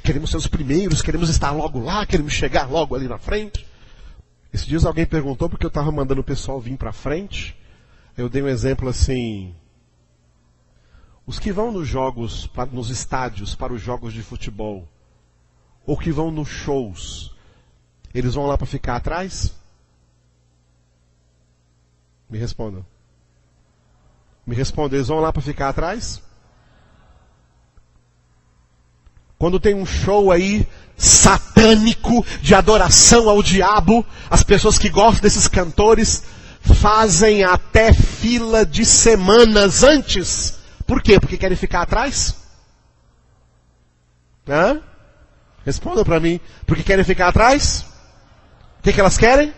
queremos ser os primeiros, queremos estar logo lá, queremos chegar logo ali na frente. Esses dias alguém perguntou porque eu estava mandando o pessoal vir para frente. Eu dei um exemplo assim: os que vão nos jogos, nos estádios, para os jogos de futebol, ou que vão nos shows, eles vão lá para ficar atrás? Me respondam. Me respondam, eles vão lá para ficar atrás? Quando tem um show aí satânico de adoração ao diabo, as pessoas que gostam desses cantores fazem até fila de semanas antes. Por quê? Porque querem ficar atrás? Hã? Respondam para mim. Porque querem ficar atrás? O que elas querem?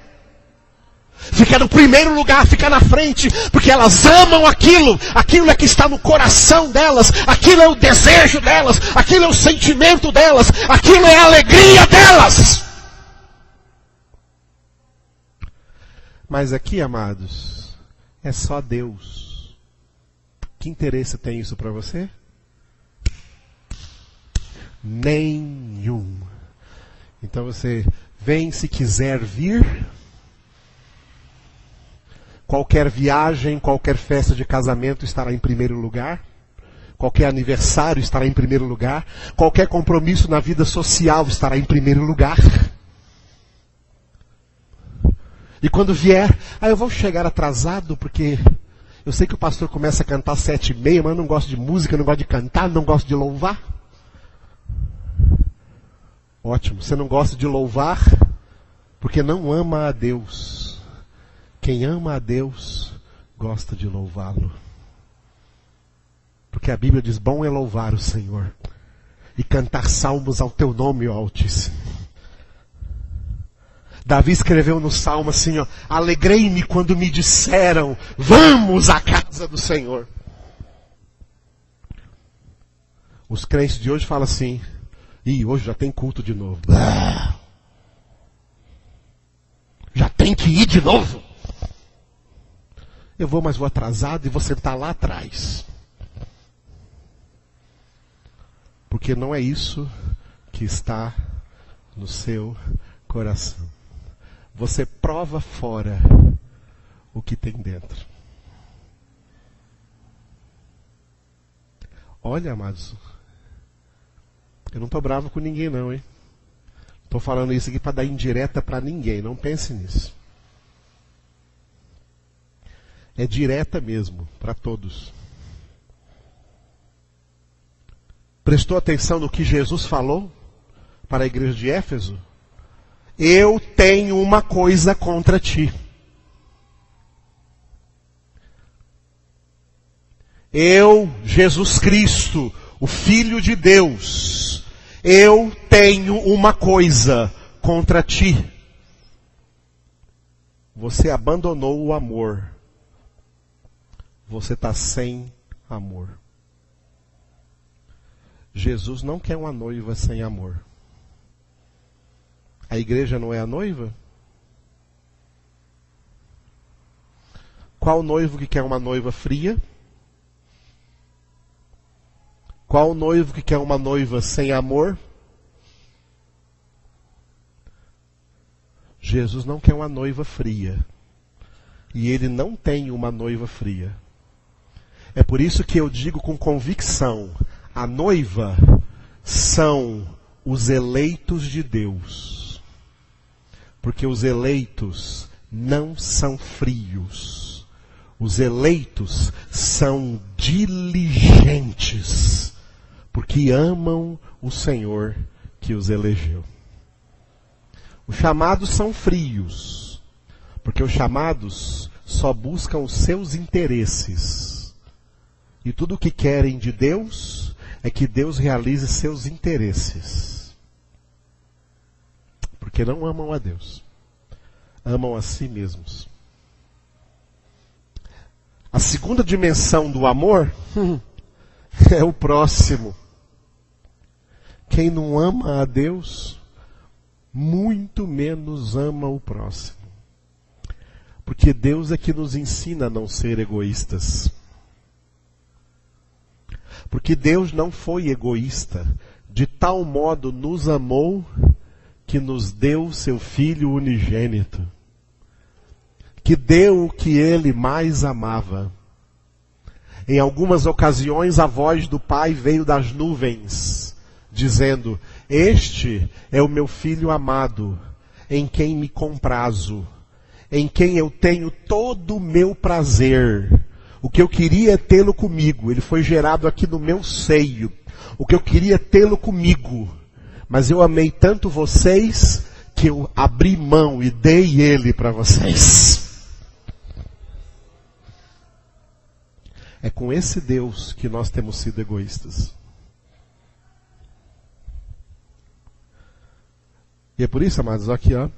Ficar no primeiro lugar, ficar na frente, porque elas amam aquilo. Aquilo é que está no coração delas. Aquilo é o desejo delas. Aquilo é o sentimento delas. Aquilo é a alegria delas. Mas aqui, amados, é só Deus. Que interesse tem isso para você? Nenhum. Então você vem se quiser vir. Qualquer viagem, qualquer festa de casamento estará em primeiro lugar. Qualquer aniversário estará em primeiro lugar. Qualquer compromisso na vida social estará em primeiro lugar. E quando vier, eu vou chegar atrasado porque eu sei que o pastor começa a cantar 7h30, mas eu não gosto de música, não gosto de cantar, não gosto de louvar. Ótimo, você não gosta de louvar porque não ama a Deus. Quem ama a Deus gosta de louvá-lo. Porque a Bíblia diz, bom é louvar o Senhor e cantar salmos ao teu nome, ó Altíssimo. Davi escreveu no Salmo assim, ó, alegrei-me quando me disseram, vamos à casa do Senhor. Os crentes de hoje falam assim, hoje já tem culto de novo. Já tem que ir de novo. Eu vou, mas vou atrasado e vou sentar lá atrás. Porque não é isso que está no seu coração. Você prova fora o que tem dentro. Olha, amados, eu não estou bravo com ninguém não, hein? Estou falando isso aqui para dar indireta para ninguém, não pense nisso. É direta mesmo, para todos. Prestou atenção no que Jesus falou para a igreja de Éfeso? Eu tenho uma coisa contra ti. Eu, Jesus Cristo, o Filho de Deus, eu tenho uma coisa contra ti. Você abandonou o amor. Você está sem amor. Jesus não quer uma noiva sem amor. A igreja não é a noiva? Qual noivo que quer uma noiva fria? Qual noivo que quer uma noiva sem amor? Jesus não quer uma noiva fria. E ele não tem uma noiva fria. É por isso que eu digo com convicção, a noiva são os eleitos de Deus. Porque os eleitos não são frios. Os eleitos são diligentes. Porque amam o Senhor que os elegeu. Os chamados são frios. Porque os chamados só buscam os seus interesses. E tudo o que querem de Deus é que Deus realize seus interesses. Porque não amam a Deus. Amam a si mesmos. A segunda dimensão do amor é o próximo. Quem não ama a Deus, muito menos ama o próximo. Porque Deus é que nos ensina a não ser egoístas. Porque Deus não foi egoísta, de tal modo nos amou que nos deu seu Filho unigênito, que deu o que ele mais amava. Em algumas ocasiões a voz do Pai veio das nuvens, dizendo, este é o meu Filho amado, em quem me comprazo, em quem eu tenho todo o meu prazer. O que eu queria é tê-lo comigo, ele foi gerado aqui no meu seio. O que eu queria é tê-lo comigo. Mas eu amei tanto vocês que eu abri mão e dei ele para vocês. É com esse Deus que nós temos sido egoístas. E é por isso, amados, aqui, ó.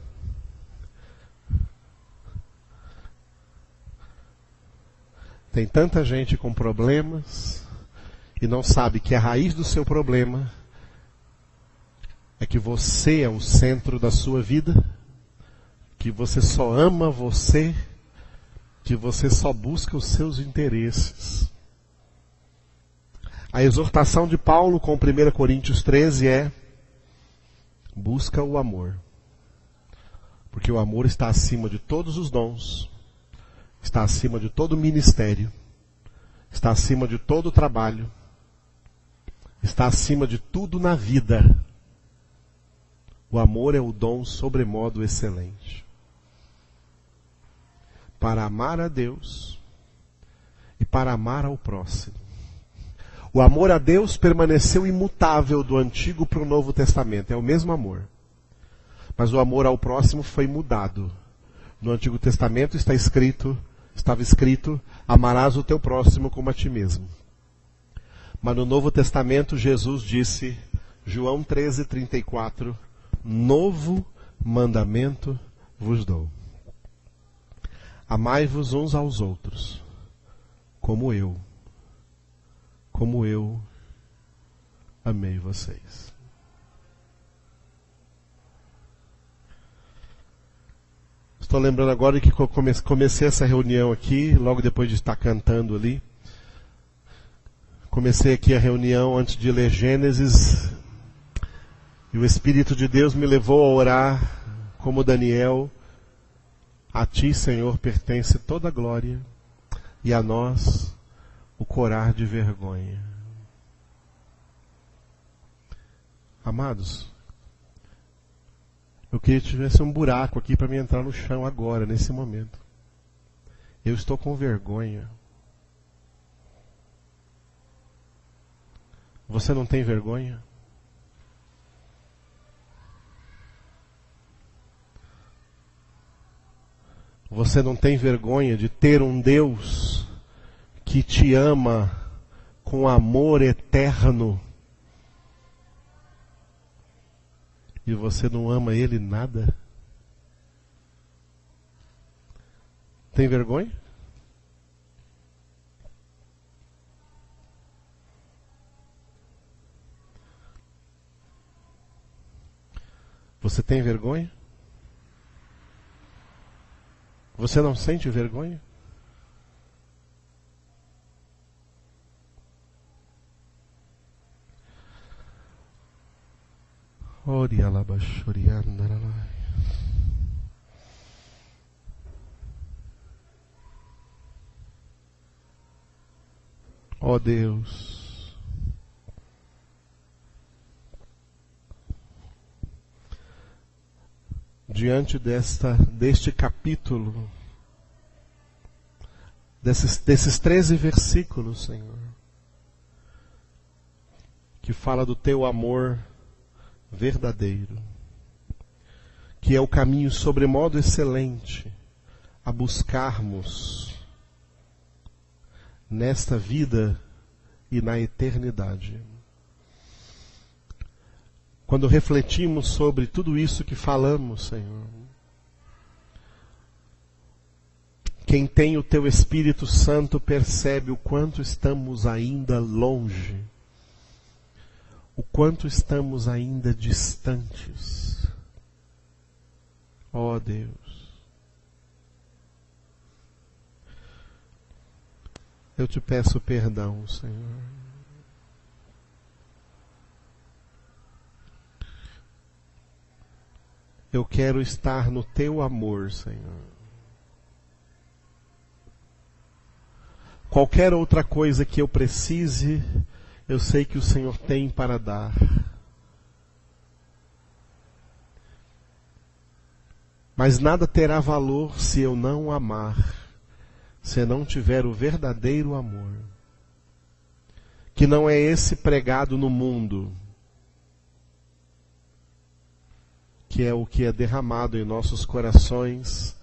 Tem tanta gente com problemas e não sabe que a raiz do seu problema é que você é o centro da sua vida, que você só ama você que você só busca os seus interesses. A exortação de Paulo com 1 Coríntios 13 é: busca o amor. Porque o amor está acima de todos os dons, está acima de todo ministério, está acima de todo trabalho, está acima de tudo na vida. O amor é o dom sobremodo excelente para amar a Deus e para amar ao próximo. O amor a Deus permaneceu imutável do Antigo para o Novo Testamento, é o mesmo amor. Mas o amor ao próximo foi mudado. No Antigo Testamento estava escrito, amarás o teu próximo como a ti mesmo. Mas no Novo Testamento Jesus disse, João 13:34, novo mandamento vos dou. Amai-vos uns aos outros, como eu amei vocês. Estou lembrando agora que comecei essa reunião aqui, logo depois de estar cantando ali. Comecei aqui a reunião antes de ler Gênesis, e o Espírito de Deus me levou a orar como Daniel: a ti, Senhor, pertence toda a glória, e a nós o corar de vergonha. Amados, eu queria que tivesse um buraco aqui para me entrar no chão agora, nesse momento. Eu estou com vergonha. Você não tem vergonha? Você não tem vergonha de ter um Deus que te ama com amor eterno e você não ama Ele nada? Tem vergonha? Você tem vergonha? Você não sente vergonha? Ó Deus, diante deste capítulo, desses 13 versículos, Senhor, que fala do teu amor verdadeiro, que é o caminho sobremodo excelente a buscarmos nesta vida e na eternidade. Quando refletimos sobre tudo isso que falamos, Senhor, quem tem o teu Espírito Santo percebe o quanto estamos ainda longe, o quanto estamos ainda distantes. Ó Deus, eu te peço perdão, Senhor. Eu quero estar no teu amor, Senhor. Qualquer outra coisa que eu precise, eu sei que o Senhor tem para dar. Mas nada terá valor se eu não amar, se eu não tiver o verdadeiro amor, que não é esse pregado no mundo, que é o que é derramado em nossos corações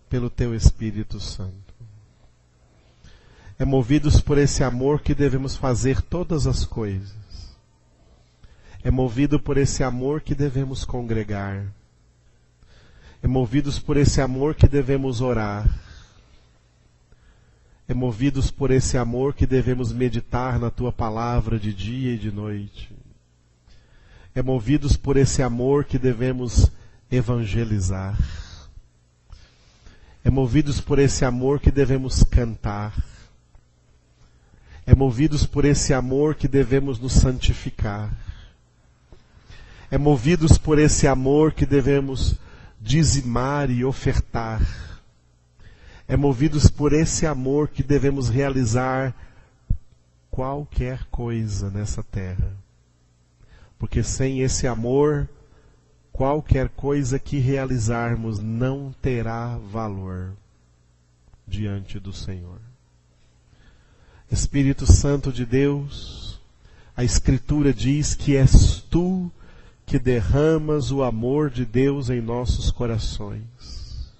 pelo teu Espírito Santo. É movidos por esse amor que devemos fazer todas as coisas. É movido por esse amor que devemos congregar. É movidos por esse amor que devemos orar. É movidos por esse amor que devemos meditar na tua palavra de dia e de noite. É movidos por esse amor que devemos evangelizar. É movidos por esse amor que devemos cantar. É movidos por esse amor que devemos nos santificar. É movidos por esse amor que devemos dizimar e ofertar. É movidos por esse amor que devemos realizar qualquer coisa nessa terra. Porque sem esse amor, qualquer coisa que realizarmos não terá valor diante do Senhor. Espírito Santo de Deus, a Escritura diz que és tu que derramas o amor de Deus em nossos corações.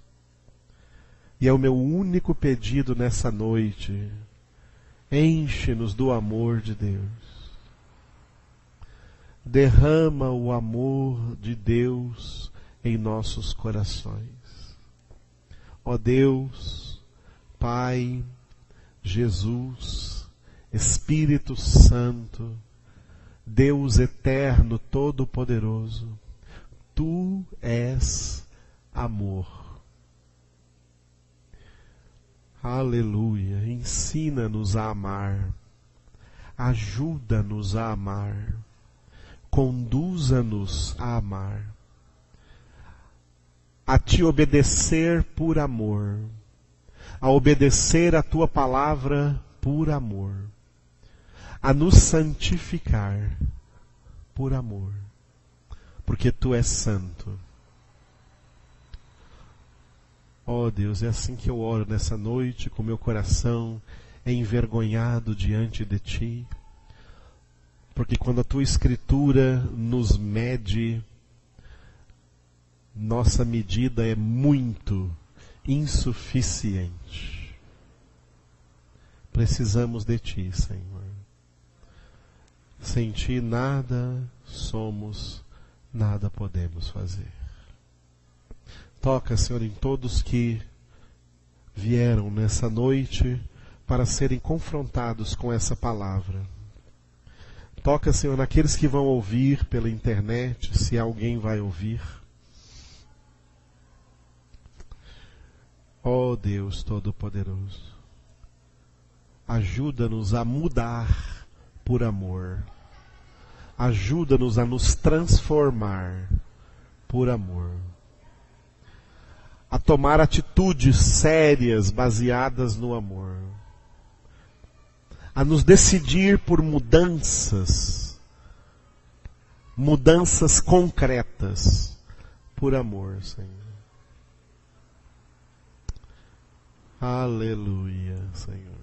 E é o meu único pedido nessa noite: enche-nos do amor de Deus. Derrama o amor de Deus em nossos corações. Ó Deus, Pai, Jesus, Espírito Santo, Deus eterno, todo-poderoso, Tu és amor. Aleluia! Ensina-nos a amar, ajuda-nos a amar, conduza-nos a amar, a Te obedecer por amor, a obedecer a Tua palavra por amor, a nos santificar por amor, porque Tu és santo. Ó Deus, é assim que eu oro nessa noite, com meu coração envergonhado diante de Ti, porque quando a Tua Escritura nos mede, nossa medida é muito insuficiente. Precisamos de Ti, Senhor. Sem Ti nada somos, nada podemos fazer. Toca, Senhor, em todos que vieram nessa noite para serem confrontados com essa palavra. Toca, Senhor, naqueles que vão ouvir pela internet, se alguém vai ouvir. Ó Deus Todo-Poderoso, ajuda-nos a mudar por amor. Ajuda-nos a nos transformar por amor. A tomar atitudes sérias baseadas no amor. A nos decidir por mudanças concretas por amor, Senhor. Aleluia, Senhor.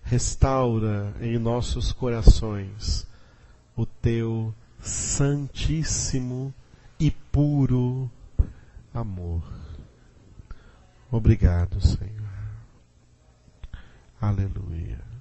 Restaura em nossos corações o Teu santíssimo e puro amor. Obrigado, Senhor. Aleluia.